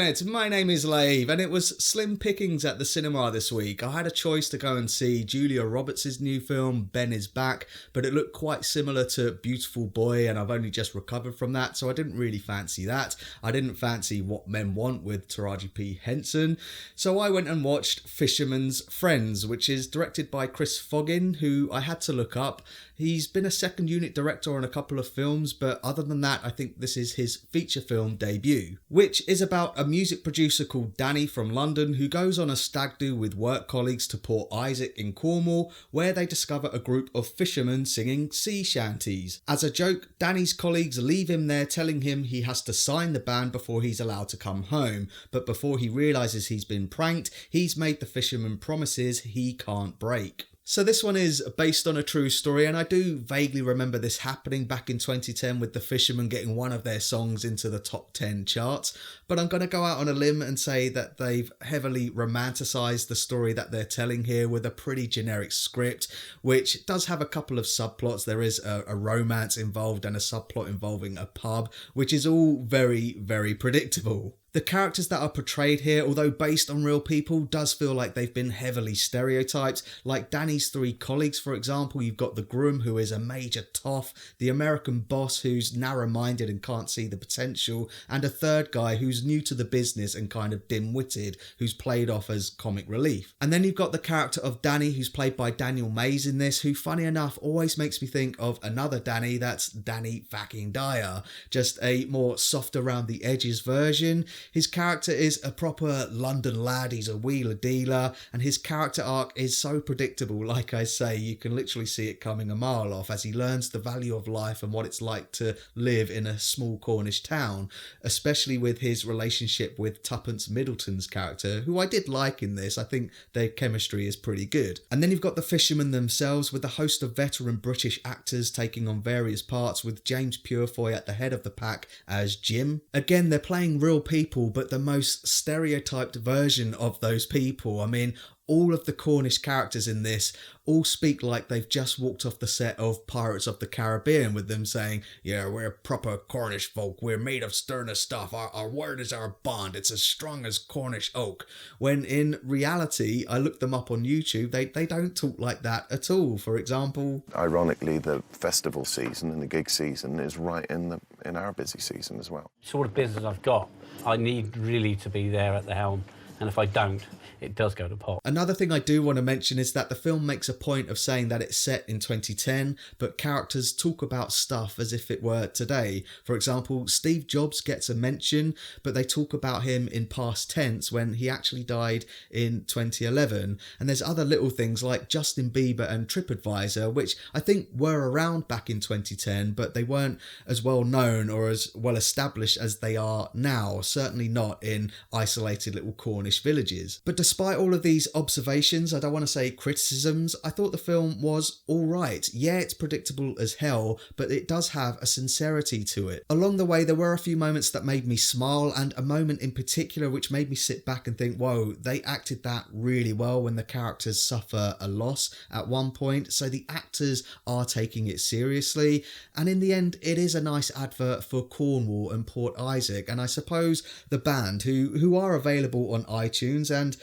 Internet, my name is Lave, and it was slim pickings at the cinema this week. I had a choice to go and see Julia Roberts' new film, Ben is Back, but it looked quite similar to Beautiful Boy, and I've only just recovered from that, so I didn't really fancy that. I didn't fancy What Men Want with Taraji P. Henson, so I went and watched Fisherman's Friends, which is directed by Chris Foggin, who I had to look up. He's been a second unit director on a couple of films, but other than that, I think this is his feature film debut, which is about a music producer called Danny from London who goes on a stag do with work colleagues to Port Isaac in Cornwall, where they discover a group of fishermen singing sea shanties. As a joke, Danny's colleagues leave him there telling him he has to sign the band before he's allowed to come home, but before he realises he's been pranked, he's made the fisherman promises he can't break. So this one is based on a true story, and I do vaguely remember this happening back in 2010 with the Fishermen getting one of their songs into the top 10 charts, but I'm going to go out on a limb and say that they've heavily romanticised the story that they're telling here with a pretty generic script, which does have a couple of subplots. There is a romance involved and a subplot involving a pub, which is all very, very predictable. The characters that are portrayed here, although based on real people, does feel like they've been heavily stereotyped. Like Danny's three colleagues, for example, you've got the groom, who is a major toff, the American boss, who's narrow-minded and can't see the potential, and a third guy who's new to the business and kind of dim-witted, who's played off as comic relief. And then you've got the character of Danny, who's played by Daniel Mays in this, who, funny enough, always makes me think of another Danny, that's Danny fucking Dyer, just a more soft around the edges version. His character is a proper London lad, he's a wheeler dealer, and his character arc is so predictable, like I say, you can literally see it coming a mile off as he learns the value of life and what it's like to live in a small Cornish town, especially with his relationship with Tuppence Middleton's character, who I did like in this. I think their chemistry is pretty good. And then you've got the fishermen themselves, with a host of veteran British actors taking on various parts, with James Purefoy at the head of the pack as Jim. Again, they're playing real people, but the most stereotyped version of those people. I mean, all of the Cornish characters in this all speak like they've just walked off the set of Pirates of the Caribbean, with them saying, yeah, we're proper Cornish folk, we're made of sternest stuff, our word is our bond, it's as strong as Cornish oak. When in reality, I looked them up on YouTube, they don't talk like that at all. For example, ironically, the festival season and the gig season is right in our busy season as well. Sort of business I've got, I need really to be there at the helm, and if I don't, it does go to pot. Another thing I do want to mention is that the film makes a point of saying that it's set in 2010, but characters talk about stuff as if it were today. For example, Steve Jobs gets a mention, but they talk about him in past tense when he actually died in 2011. And there's other little things like Justin Bieber and TripAdvisor, which I think were around back in 2010, but they weren't as well known or as well established as they are now, certainly not in isolated little Cornish villages. But despite all of these observations, I don't want to say criticisms, I thought the film was alright. Yeah, it's predictable as hell, but it does have a sincerity to it. Along the way, there were a few moments that made me smile, and a moment in particular which made me sit back and think, whoa, they acted that really well when the characters suffer a loss at one point, so the actors are taking it seriously, and in the end, it is a nice advert for Cornwall and Port Isaac, and I suppose the band, who are available on iTunes, and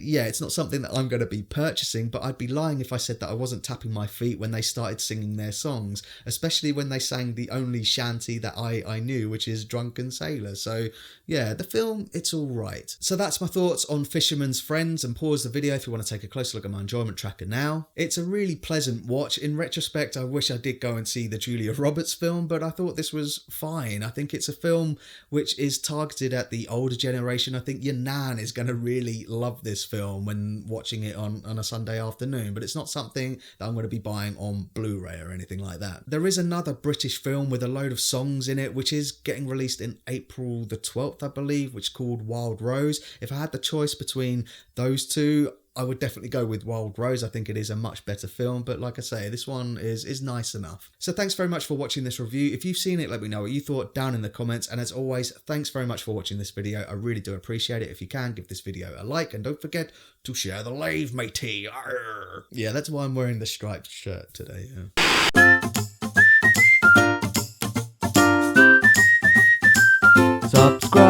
yeah, it's not something that I'm going to be purchasing, but I'd be lying if I said that I wasn't tapping my feet when they started singing their songs, especially when they sang the only shanty that I knew, which is Drunken Sailor. So yeah, the film, it's all right. So that's my thoughts on Fisherman's Friends, and pause the video if you want to take a closer look at my enjoyment tracker now. It's a really pleasant watch. In retrospect, I wish I did go and see the Julia Roberts film, but I thought this was fine. I think it's a film which is targeted at the older generation. I think your nan is going to really love this film when watching it on a Sunday afternoon, but it's not something that I'm going to be buying on Blu-ray or anything like that. There is another British film with a load of songs in it, which is getting released in April the 12th, I believe, which is called Wild Rose. If I had the choice between those two, I would definitely go with Wild Rose. I think it is a much better film, but like I say, this one is nice enough. So thanks very much for watching this review. If you've seen it, let me know what you thought down in the comments. And as always, thanks very much for watching this video. I really do appreciate it. If you can, give this video a like, and don't forget to share the Lave, matey. Arr. Yeah, that's why I'm wearing the striped shirt today. Yeah. Subscribe.